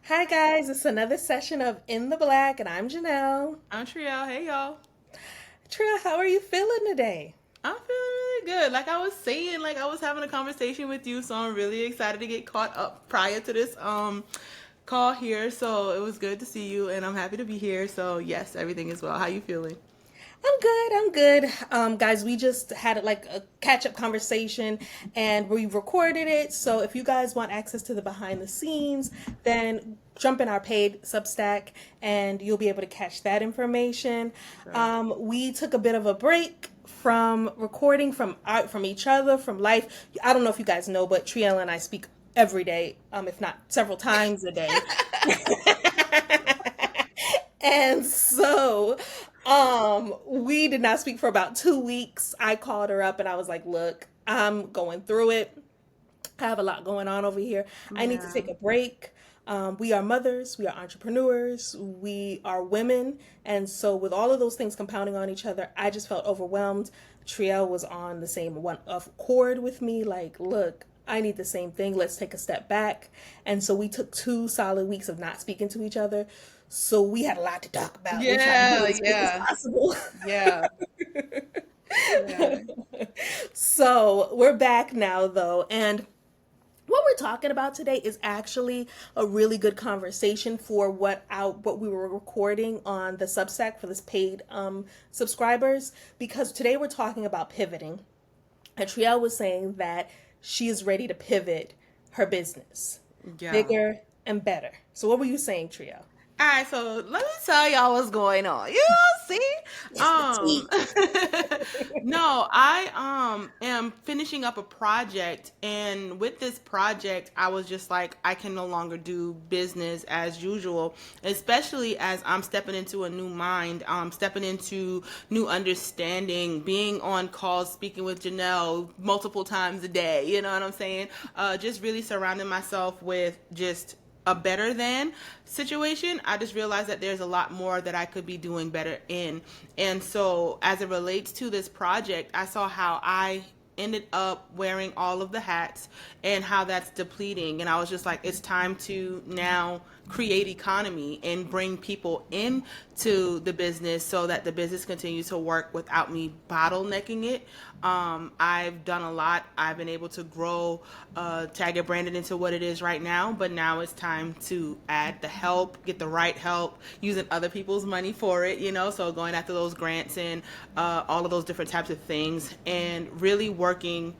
Hi guys, it's another session of In the Black, and I'm Janelle. I'm Triel. Hey, y'all. Tria, how are you feeling today? I'm feeling really good. Like I was saying, like I was having a conversation with you, so I'm really excited to get caught up prior to this call here. So it was good to see you, and I'm happy to be here. So yes, everything is well. How you feeling? I'm good. I'm good. Guys, we just had like a catch-up conversation, and we recorded it. So if you guys want access to the behind the scenes, then jump in our paid Substack, and you'll be able to catch that information. Sure. We took a bit of a break from recording from each other, from life. I don't know if you guys know, but Triel and I speak every day, if not several times a day. And so, we did not speak for about 2 weeks. I called her up and I was like, look, I'm going through it. I have a lot going on over here. I need to Yeah. take a break. We are mothers, we are entrepreneurs, we are women. And so, with all of those things compounding on each other, I just felt overwhelmed. Triel was on the same one of chord with me, like, look, I need the same thing. Let's take a step back. And so we took 2 solid weeks of not speaking to each other. So we had a lot to talk about. We're trying to do Yeah, it as quick as yeah, possible. yeah, yeah. So we're back now, though. And what we're talking about today is actually a really good conversation for what we were recording on the Substack for this paid subscribers, because today we're talking about pivoting. And Trielle was saying that she is ready to pivot her business Yeah. bigger and better. So what were you saying, Trielle? All right, so let me tell y'all what's going on. You know, see? It's the tea. No, I am finishing up a project, and with this project I was just like I can no longer do business as usual, especially as I'm stepping into a new mind, stepping into new understanding, being on calls speaking with Janelle multiple times a day, you know what I'm saying? Just really surrounding myself with just a better than situation. I just realized that there's a lot more that I could be doing better in. And so, as it relates to this project, I saw how I ended up wearing all of the hats and how that's depleting. And I was just like, it's time to now create economy and bring people into the business so that the business continues to work without me bottlenecking it. I've done a lot. I've been able to grow Tag It Branded into what it is right now, but now it's time to add the help, get the right help, using other people's money for it, you know, so going after those grants and all of those different types of things, and really working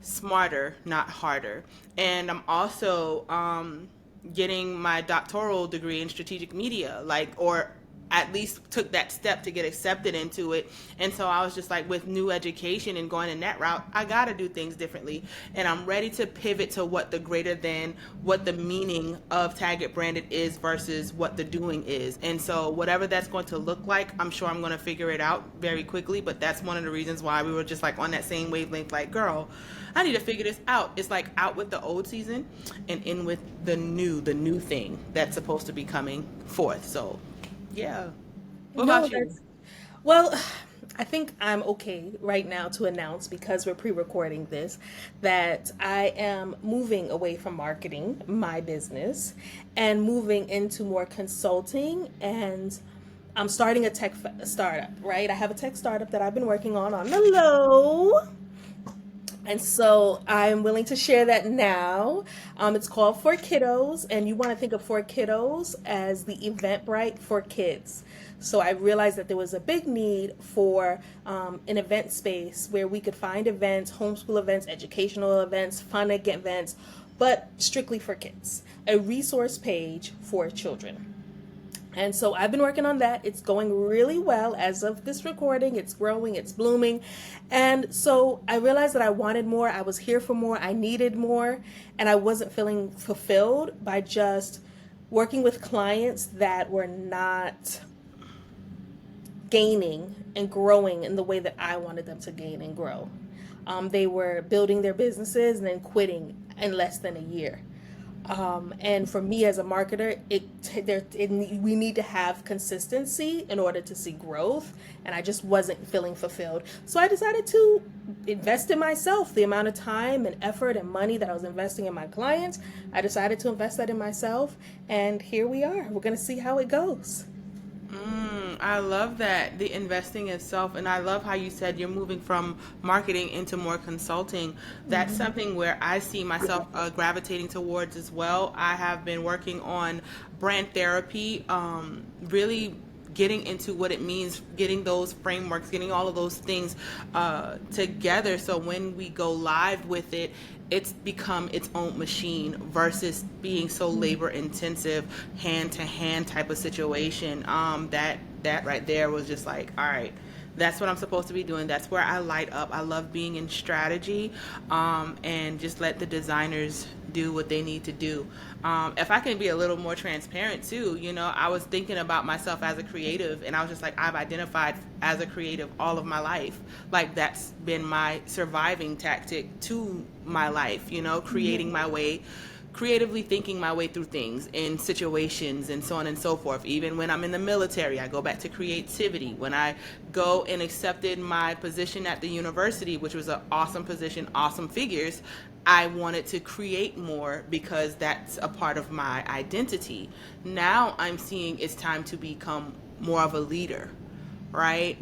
smarter, not harder. And I'm also getting my doctoral degree in strategic media, like, or at least took that step to get accepted into it. And so I was just like, with new education and going in that route, I got to do things differently. And I'm ready to pivot to what the greater than, what the meaning of Tag It Branded is versus what the doing is. And so whatever that's going to look like, I'm sure I'm going to figure it out very quickly. But that's one of the reasons why we were just like on that same wavelength, like, girl, I need to figure this out. It's like out with the old season and in with the new thing that's supposed to be coming forth. So yeah. What No, about you? that's well, I think I'm okay right now to announce, because we're pre-recording this, that I am moving away from marketing my business and moving into more consulting, and I'm starting a startup, right? I have a tech startup that I've been working on the low. And so I'm willing to share that now. It's called For Kiddos, and you want to think of For Kiddos as the Eventbrite for kids. So I realized that there was a big need for an event space where we could find events, homeschool events, educational events, fun events, but strictly for kids. A resource page for children. And so I've been working on that. It's going really well as of this recording. It's growing, it's blooming. And so I realized that I wanted more. I was here for more. I needed more. And I wasn't feeling fulfilled by just working with clients that were not gaining and growing in the way that I wanted them to gain and grow. They were building their businesses and then quitting in less than a year. And for me as a marketer, we need to have consistency in order to see growth. And I just wasn't feeling fulfilled. So I decided to invest in myself. The amount of time and effort and money that I was investing in my clients, I decided to invest that in myself. And here we are. We're going to see how it goes. I love that, the investing itself, and I love how you said you're moving from marketing into more consulting. That's something where I see myself gravitating towards as well. I have been working on brand therapy, really getting into what it means, getting those frameworks, getting all of those things together. So when we go live with it, it's become its own machine versus being so labor intensive, hand to hand type of situation. That right there was just like, all right, that's what I'm supposed to be doing. That's where I light up. I love being in strategy, and just let the designers do what they need to do. If I can be a little more transparent too, I was thinking about myself as a creative, and I was just like, I've identified as a creative all of my life. Like, that's been my surviving tactic to my life, creating my way, creatively thinking my way through things in situations and so on and so forth. Even when I'm in the military, I go back to creativity. When I go and accepted my position at the university, which was an awesome position, awesome figures, I wanted to create more because that's a part of my identity. Now I'm seeing it's time to become more of a leader, right?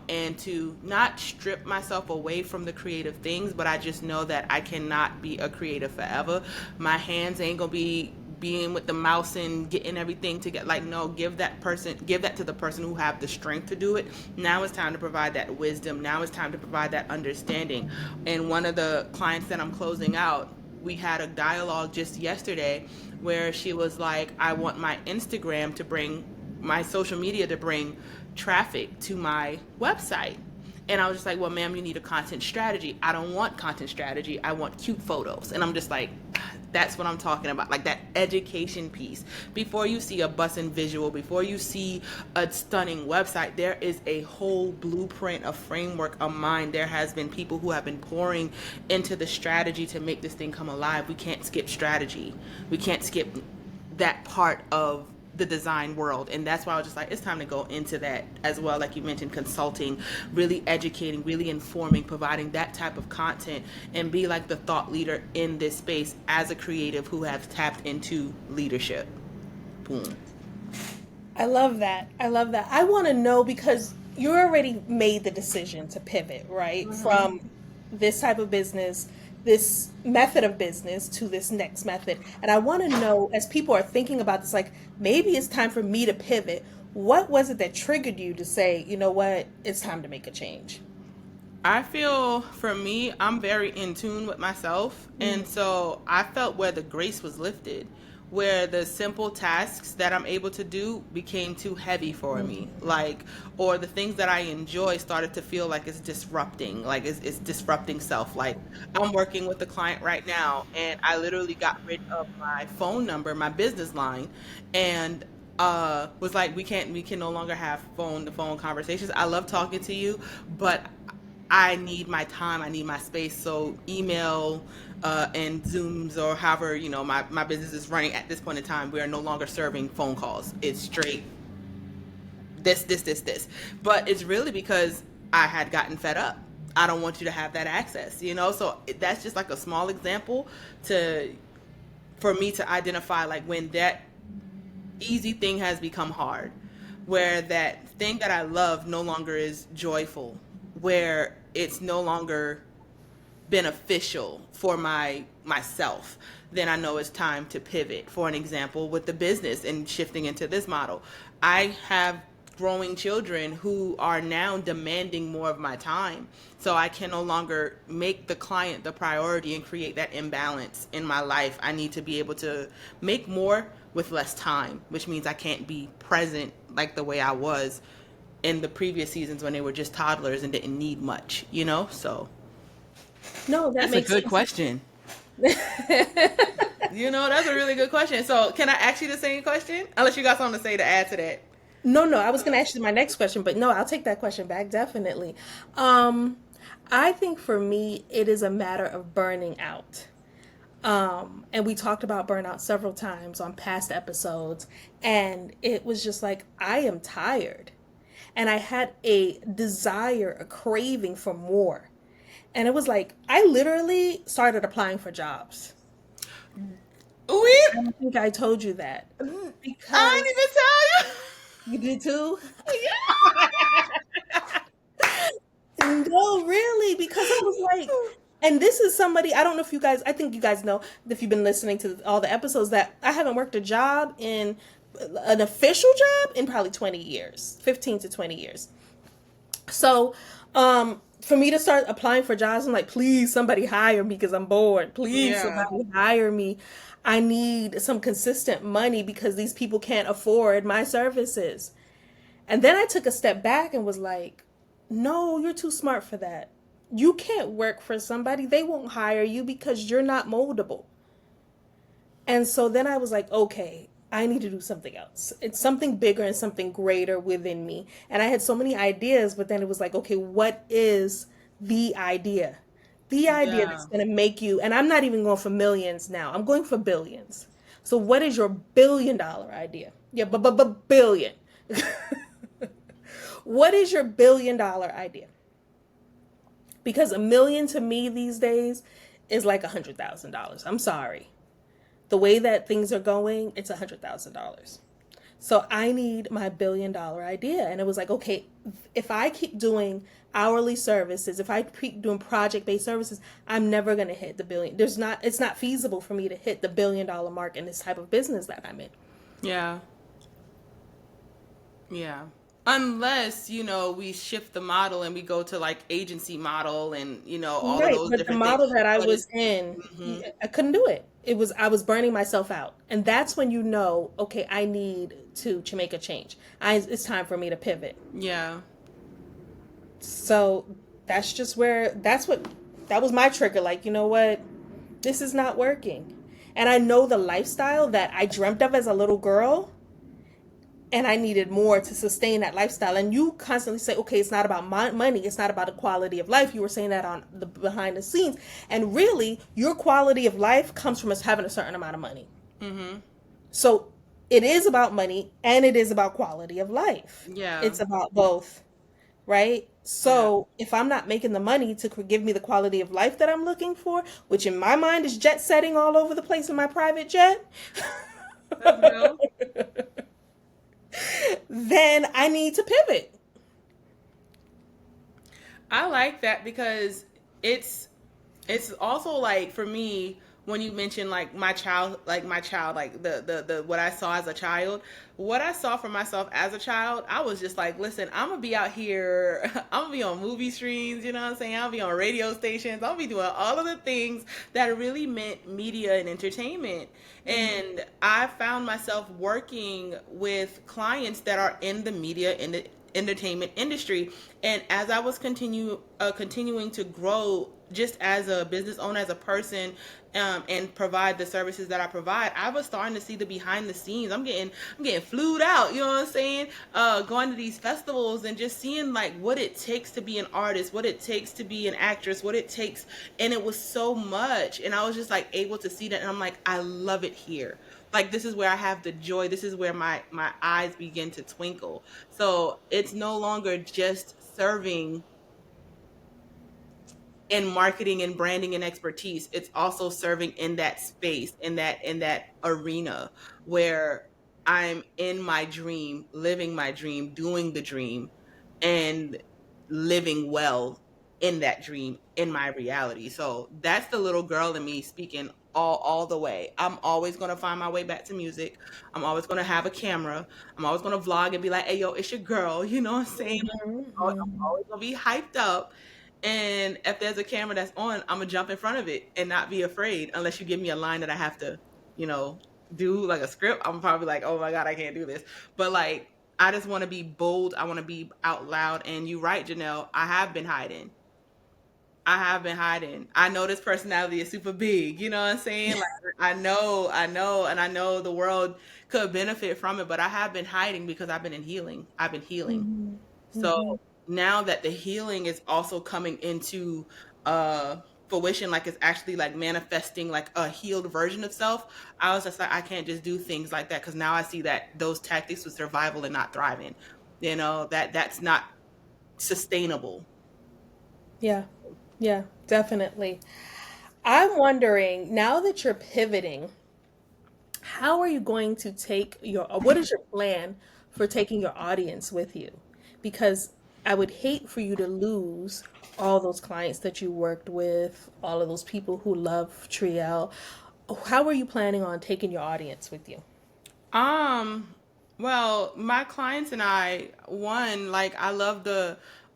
And to not strip myself away from the creative things, but I just know that I cannot be a creative forever. My hands ain't gonna be being with the mouse and getting everything to get, like, no, give that to the person who have the strength to do it. Now it's time to provide that wisdom. Now it's time to provide that understanding. And one of the clients that I'm closing out, we had a dialogue just yesterday where she was like, I want my Instagram to bring, my social media to bring traffic to my website. And I was just like, well, ma'am, you need a content strategy. I don't want content strategy. I want cute photos. And I'm just like, that's what I'm talking about. Like, that education piece. Before you see a bussin' visual, before you see a stunning website, there is a whole blueprint, a framework, a mind. There has been people who have been pouring into the strategy to make this thing come alive. We can't skip strategy. We can't skip that part of the design world. And that's why I was just like, it's time to go into that as well. Like you mentioned, consulting, really educating, really informing, providing that type of content, and be like the thought leader in this space as a creative who has tapped into leadership. Boom. I love that. I love that. I want to know, because you already made the decision to pivot, right? From this type of business, this method of business, to this next method. And I want to know, as people are thinking about this, like, maybe it's time for me to pivot. What was it that triggered you to say, you know what, it's time to make a change? I feel, for me, I'm very in tune with myself. And so I felt where the grace was lifted, where the simple tasks that I'm able to do became too heavy for me. Like, or the things that I enjoy started to feel like it's disrupting, like it's disrupting self. Like, I'm working with a client right now, and I literally got rid of my phone number, my business line, and was like, we can no longer have phone to phone conversations. I love talking to you, but I need my time, I need my space. So email and Zooms, or however, my business is running at this point in time, we are no longer serving phone calls. It's straight this. But it's really because I had gotten fed up. I don't want you to have that access, So that's just like a small example for me to identify, like, when that easy thing has become hard, where that thing that I love no longer is joyful, where it's no longer beneficial for myself, then I know it's time to pivot. For an example, with the business and shifting into this model, I have growing children who are now demanding more of my time. So I can no longer make the client the priority and create that imbalance in my life. I need to be able to make more with less time, which means I can't be present like the way I was in the previous seasons when they were just toddlers and didn't need much, So No, that that's a makes good sense. question. That's a really good question. So can I ask you the same question? Unless you got something to say to add to that. No, I was going to ask you my next question, but no, I'll take that question back, definitely. Um, I think for me, it is a matter of burning out. And we talked about burnout several times on past episodes. And it was just like, I am tired. And I had a desire, a craving for more. And it was like, I literally started applying for jobs. We, I don't think I told you that I because didn't even tell you did too. you. No, really, because I was like, and this is somebody, I don't know if you guys, I think you guys know if you've been listening to all the episodes that I haven't worked a job in an official job in probably 20 years, 15 to 20 years. So, for me to start applying for jobs, I'm like, please, somebody hire me because I'm bored. Please, Yeah. somebody hire me. I need some consistent money because these people can't afford my services. And then I took a step back and was like, no, you're too smart for that. You can't work for somebody. They won't hire you because you're not moldable. And so then I was like, okay, I need to do something else. It's something bigger and something greater within me. And I had so many ideas, but then it was like, okay, what is the idea? The idea that's Yeah. going to make you, and I'm not even going for millions now, I'm going for billions. So, what is your $1 billion idea? Yeah, but billion. What is your $1 billion idea? Because a million to me these days is like $100,000. I'm sorry. The way that things are going, it's $100,000. So I need my $1 billion idea. And it was like, okay, if I keep doing hourly services, if I keep doing project based services, I'm never going to hit the billion. It's not feasible for me to hit the $1 billion mark in this type of business that I'm in. Yeah. Yeah. Unless, we shift the model and we go to like agency model and, all of Right, those but the different things. model that I But was it's, in, hmm I couldn't do it. I was burning myself out, and that's when you know, okay, I need to make a change. It's time for me to pivot. yeah. So that was my trigger. Like, you know what, this is not working, and I know the lifestyle that I dreamt of as a little girl, and I needed more to sustain that lifestyle. And you constantly say, okay, it's not about money, it's not about the quality of life. You were saying that on the behind the scenes, and really, your quality of life comes from us having a certain amount of money. hmm So it is about money, and it is about quality of life. Yeah. It's about both, right? Yeah. So if I'm not making the money to give me the quality of life that I'm looking for, which in my mind is jet setting all over the place in my private jet, That's real. then I need to pivot. I like that because it's it's also like for me when you mention like the what I saw as a child, what I saw for myself as a child, I was just like, listen, I'm gonna be out here, I'm gonna be on movie screens, you know what I'm saying? I'll be on radio stations, I'll be doing all of the things that really meant media and entertainment. And I found myself working with clients that are in the media in the entertainment industry. And as I was continuing to grow just as a business owner, as a person, and provide the services that I provide, I was starting to see the behind the scenes. I'm getting flued out, you know what I'm saying? Going to these festivals and just seeing like what it takes to be an artist, what it takes to be an actress, what it takes, and it was so much. And I was just like able to see that, and I'm like, I love it here. Like this is where I have the joy. This is where my eyes begin to twinkle. So it's no longer just serving in marketing and branding and expertise. It's also serving in that space, in that arena where I'm in my dream, living my dream, doing the dream, and living well in that dream in my reality. So that's the little girl in me speaking all the way. I'm always gonna find my way back to music. I'm always gonna have a camera. I'm always gonna vlog and be like, hey yo, it's your girl, you know what I'm saying? I'm Mhm. always gonna be hyped up. And if there's a camera that's on, I'm gonna jump in front of it and not be afraid unless you give me a line that I have to, you know, do like a script. I'm probably like, oh my God, I can't do this. But like, I just want to be bold. I want to be out loud. And you're right, Janelle. I have been hiding. I have been hiding. I know this personality is super big. You know what I'm saying? Like, and I know the world could benefit from it, but I have been hiding because I've been in healing. I've been healing. Mhm. So Mhm. now that the healing is also coming into uh fruition, like it's actually like manifesting like a healed version of self, I was just like, I can't just do things like that, because now I see that those tactics with survival and not thriving, that's not sustainable. Yeah. Yeah, definitely. I'm wondering, now that you're pivoting, how are you going to take what is your plan for taking your audience with you? Because I would hate for you to lose all those clients that you worked with, all of those people who love Triel. How are you planning on taking your audience with you? Um, well, my clients and I, one, like I love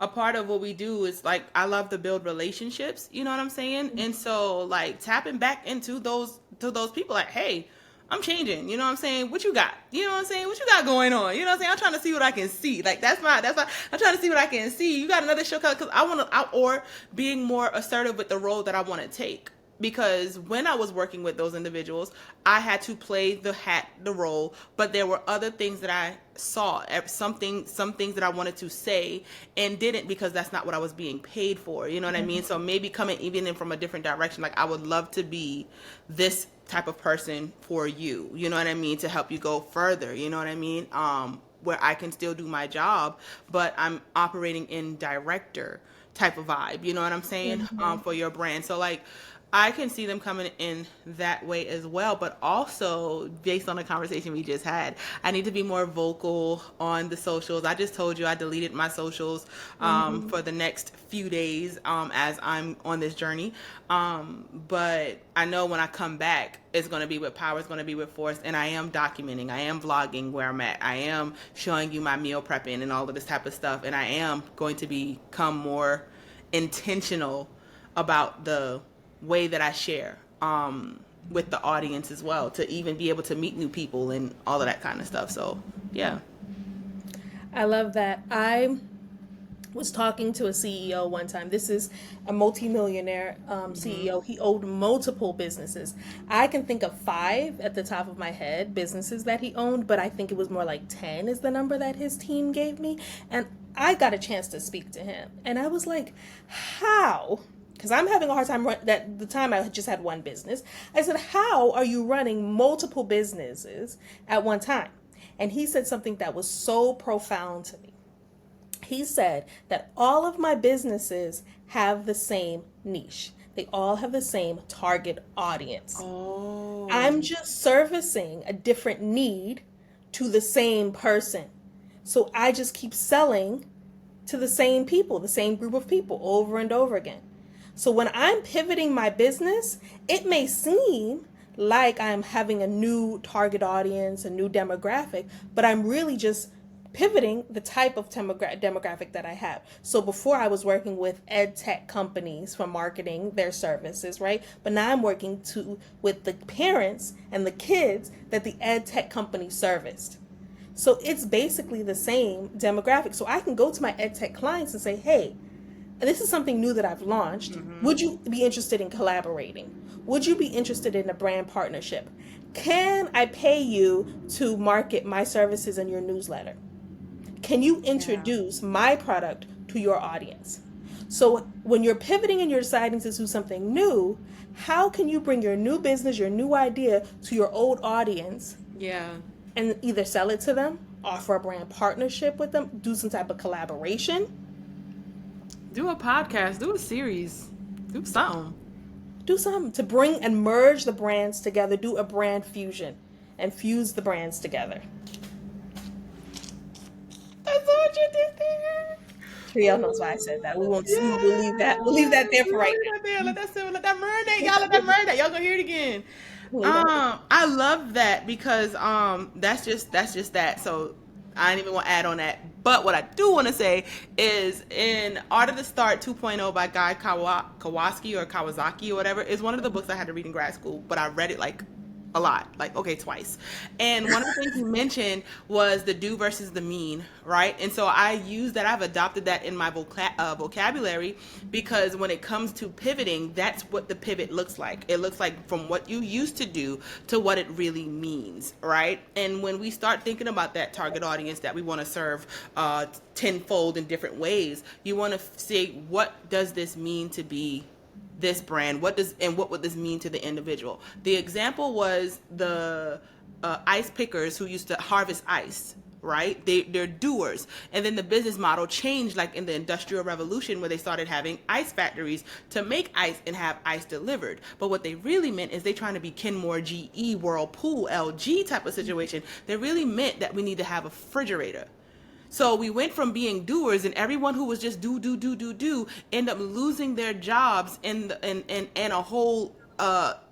a part of what we do is like I love to build relationships, you know what I'm saying? And so like tapping back into those to those people like, hey, I'm changing, you know what I'm saying? What you got? You know what I'm saying? What you got going on? You know what I'm saying? I'm trying to see what I can see. Like that's my I'm trying to see what I can see. You got another show because I want to, or being more assertive with the role that I want to take, because when I was working with those individuals, I had to play the role, but there were other things that I saw, some things that I wanted to say and didn't, because that's not what I was being paid for. You know what I mean? So maybe coming even in from a different direction, like I would love to be this type of person for you. You know what I mean? To help you go further. You know what I mean? Where I can still do my job, but I'm operating in director type of vibe. You know what I'm saying? Mm-hmm. For your brand. So like, I can see them coming in that way as well, but also based on the conversation we just had, I need to be more vocal on the socials. I just told you I deleted my socials Mm-hmm. for the next few days as I'm on this journey. But I know when I come back, it's going to be with power, it's going to be with force, and I am documenting, I am vlogging where I'm at, I am showing you my meal prepping and all of this type of stuff, and I am going to become more intentional about the way that I share with the audience as well, to even be able to meet new people and all of that kind of stuff. So yeah. I love that. I was talking to a CEO one time. This is a multimillionaire Mm-hmm. CEO. He owned multiple businesses. I can think of five at the top of my head businesses that he owned, but I think it was more like 10 is the number that his team gave me. And I got a chance to speak to him. And I was like, how? Because I'm having a hard time that the time I just had one business. I said, how are you running multiple businesses at one time? And he said something that was so profound to me. He said that all of my businesses have the same niche. They all have the same target audience. Oh. I'm just servicing a different need to the same person. So I just keep selling to the same people, the same group of people over and over again. So when I'm pivoting my business, it may seem like I'm having a new target audience, a new demographic, but I'm really just pivoting the type of demographic that I have. So before I was working with ed tech companies for marketing their services, right? But now I'm working with the parents and the kids that the ed tech company serviced. So it's basically the same demographic. So I can go to my ed tech clients and say, hey, this is something new that I've launched. Mm-hmm. Would you be interested in collaborating? Would you be interested in a brand partnership? Can I pay you to market my services in your newsletter? Can you Yeah. introduce my product to your audience? So when you're pivoting and you're deciding to do something new, how can you bring your new business, your new idea to your old audience Yeah. and either sell it to them, offer a brand partnership with them, do some type of collaboration, Do a podcast, do a series, do something. do something to bring and merge the brands together, do a brand fusion and fuse the brands together. That's what you did there. Triel knows why I said that. We won't. We'll leave that. We'll leave that Yes. there We for right gonna leave that there. Let that sit. Let that marinate. Y'all let that marinate. Y'all gonna hear it again. now. Leave that. I love that because that's just that. So I didn't even want to add on that. But what I do want to say is in Art of the Start 2.0 by Guy Kawasaki or Kawasaki or whatever is one of the books I had to read in grad school, but I read it like a lot, like okay, twice. And one of the things he mentioned was the do versus the mean, right? And so I use that. I've adopted that in my vocabulary, because when it comes to pivoting, that's what the pivot looks like. It looks like from what you used to do to what it really means, right? And when we start thinking about that target audience that we want to serve tenfold in different ways, you want to say, what does this mean to be this brand? What would this mean to the individual? The example was the ice pickers who used to harvest ice, right? They're doers. And then the business model changed, like in the Industrial Revolution, where they started having ice factories to make ice and have ice delivered. But what they really meant is they trying to be Kenmore, GE, Whirlpool, LG type of situation. They really meant that we need to have a refrigerator. So we went from being doers, and everyone who was just do end up losing their jobs in a whole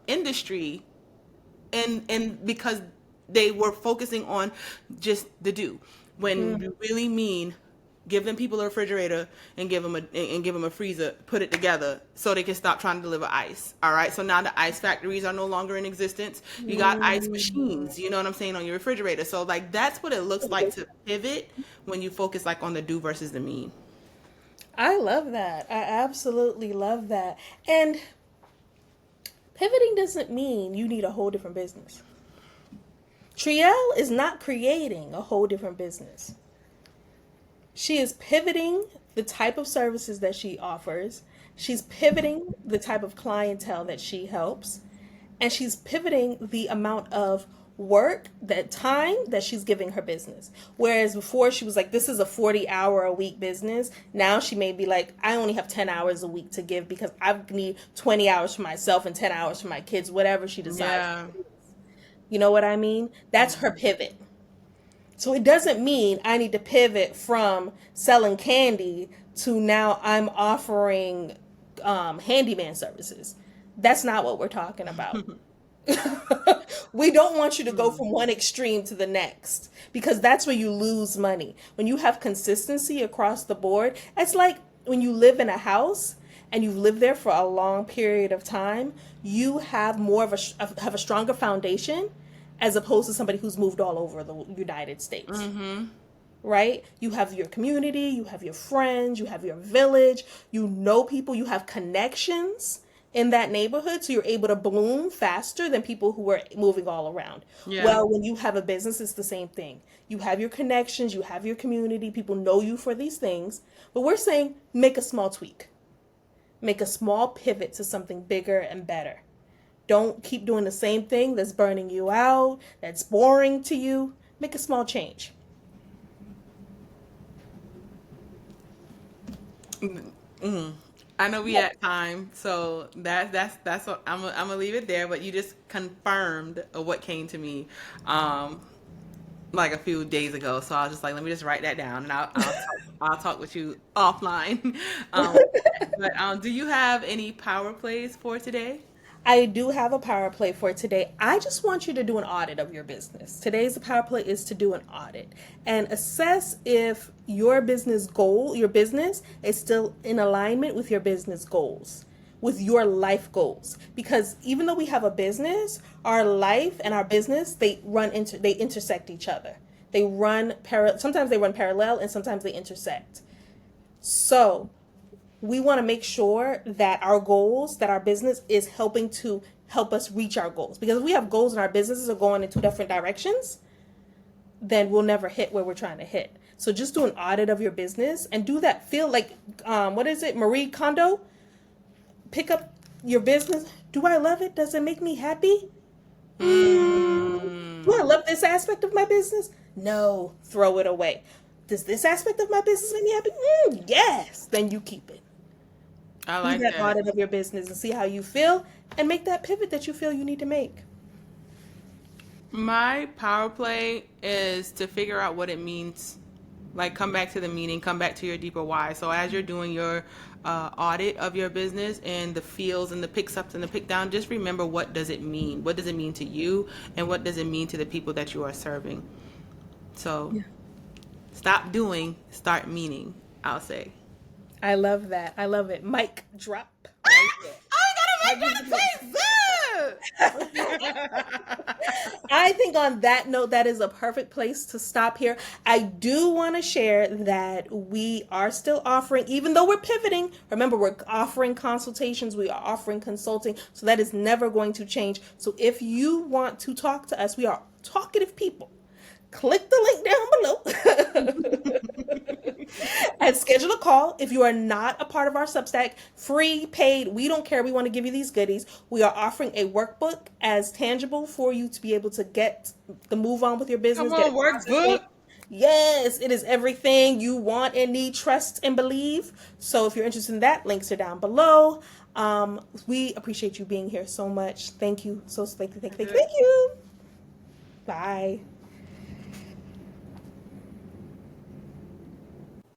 industry, and because they were focusing on just the do, when you really mean give them people a refrigerator and give them a freezer, put it together so they can stop trying to deliver ice. All right. So now the ice factories are no longer in existence. You got ice machines, you know what I'm saying, on your refrigerator. So like that's what it looks like to pivot when you focus like on the do versus the mean. I love that. I absolutely love that. And pivoting doesn't mean you need a whole different business. Triel is not creating a whole different business. She is pivoting the type of services that she offers. She's pivoting the type of clientele that she helps. And she's pivoting the amount of work, that time that she's giving her business. Whereas before she was like, this is a 40-hour-a-week business. Now she may be like, I only have 10 hours a week to give because I need 20 hours for myself and 10 hours for my kids, whatever she decides. Yeah. You know what I mean? That's her pivot. So it doesn't mean I need to pivot from selling candy to now I'm offering handyman services. That's not what we're talking about. We don't want you to go from one extreme to the next, because that's where you lose money. When you have consistency across the board, it's like when you live in a house and you've lived there for a long period of time, you have more of a stronger foundation as opposed to somebody who's moved all over the United States. Right? You have your community, you have your friends, you have your village, you know people, you have connections in that neighborhood, so you're able to bloom faster than people who are moving all around. Yeah. Well, when you have a business, it's the same thing. You have your connections, you have your community, people know you for these things, but we're saying make a small tweak. Make a small pivot to something bigger and better. Don't keep doing the same thing that's burning you out, that's boring to you. Make a small change. I know we had time, so that's what I'm gonna leave it there. But you just confirmed what came to me, like a few days ago. So I was just like, let me just write that down, and I'll talk with you offline. But do you have any power plays for today? I do have a power play for today. I just want you to do an audit of your business. Today's power play is to do an audit and assess if your business goal, your business is still in alignment with your business goals, with your life goals. Because even though we have a business, our life and our business, they intersect each other. They run sometimes they run parallel and sometimes they intersect. So we want to make sure that our goals, that our business is helping to help us reach our goals. Because if we have goals and our businesses are going in two different directions, then we'll never hit where we're trying to hit. So just do an audit of your business and do that. Feel like, what is it? Marie Kondo? Pick up your business. Do I love it? Does it make me happy? Do I love this aspect of my business? No, throw it away. Does this aspect of my business make me happy? Yes. Then you keep it. I like Do that audit of your business and see how you feel and make that pivot that you feel you need to make. My power play is to figure out what it means. Like, come back to the meaning, come back to your deeper why. So as you're doing your audit of your business and the feels and the picks ups and the pick down, just remember, what does it mean? What does it mean to you? And what does it mean to the people that you are serving? So stop doing, start meaning, I'll say. I love that. I love it. Mic drop. Right there. I gotta make that place. I think on that note, that is a perfect place to stop here. I do want to share that we are still offering, even though we're pivoting, remember, we're offering consultations, we are offering consulting, so that is never going to change. So if you want to talk to us, we are talkative people. Click the link down below. And schedule a call. If you are not a part of our Substack, free, paid, we don't care. We want to give you these goodies. We are offering a workbook as tangible for you to be able to get the move on with your business. Come Get on, it processing. workbook. Yes, it is everything you want and need, trust and believe. So if you're interested in that, links are down below. We appreciate you being here so much. Thank you. So thank you. Thank you. Thank you. Thank you. Bye.